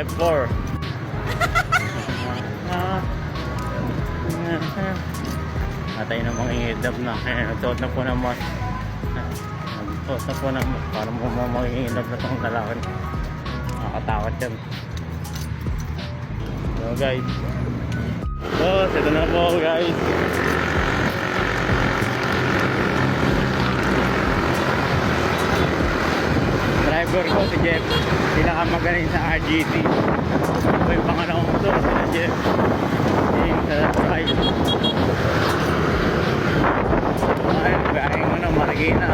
F4. Natay na mga ingidab na. Nagsuot na po ng mask. Nagsuot na po ng mask para mga ingidab na itong lalaki. Nakakatakot yan. So guys, ito na po guys. Driver ko si Jeff, pinakamagaling sa RGT. Ito yung pangalawang motor si Jeff. Yung sa side. Ayun, gayeng mo na Marikina.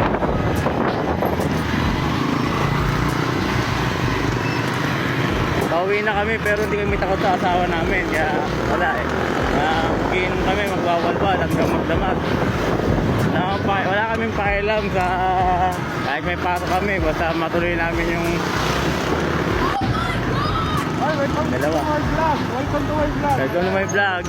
Pauwi na kami pero hindi kami takot sa asawa namin. Kaya wala eh. Magiinom kami, magbawalwal hanggang magdamag. Wala kaming pakialam sa kahit may pasok kami, basta matuloy namin yung dalawa. Welcome to my vlog. Welcome to my vlog.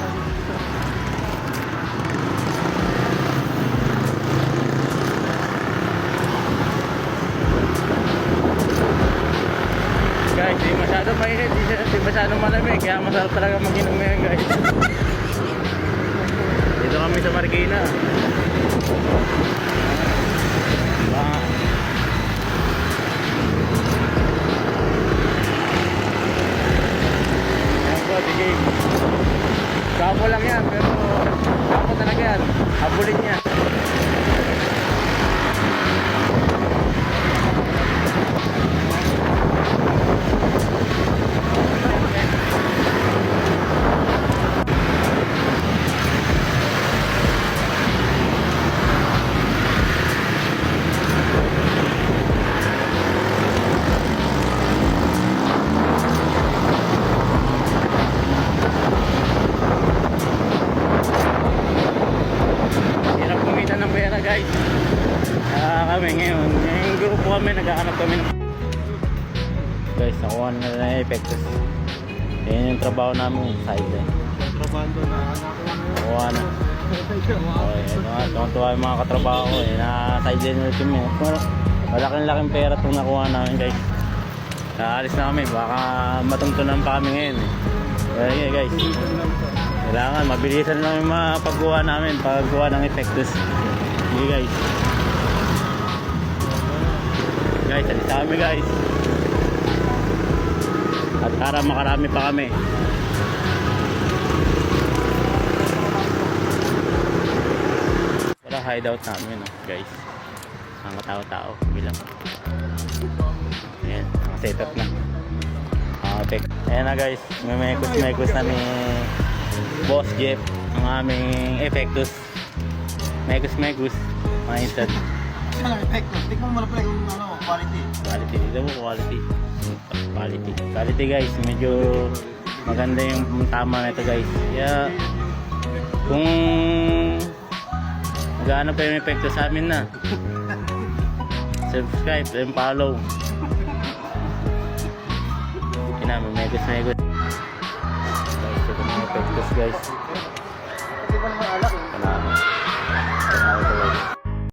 Guys, di masyado mainit, di masyado malamig, kaya masarap talaga mag-inom ngayon guys. Dito kami sa Marikina. Sige. Kapo lang yan, pero kapo talaga yan. Habulin niya. Guys, kami ngayon, yung grupo kami, naghahanap kami ng guys, nakuha na nila yung epektos. Yan yung trabaho namin, sideline. Trabaho na nakuha na. Okay, tuwa yung mga katrabaho ko na sideline ulit kami. Malaking pera itong nakuha namin guys. Aalis na kami, baka matuntunan pa kami ngayon kaya guys, kailangan mabilisan lang yung mga paggawa namin, paggawa ng epektos. Sige guys. Guys, alis kami guys. At para makarami pa kami. Wala hideout namin guys. Ang katao-tao bilang. Ayan, naka-setup na. Ayan na guys, may mekos na ni Boss Jeff ang aming epektos. Megus, mga instant. Ano epektos? Tingnan mo pala yung quality. Quality, dito mo quality. Quality guys, medyo maganda yung tama na ito guys. Kaya kung magano pa yung epekto sa amin na, subscribe and follow. Kinami, megus. Guys, ito mga epektos guys. Hindi ba naman alak?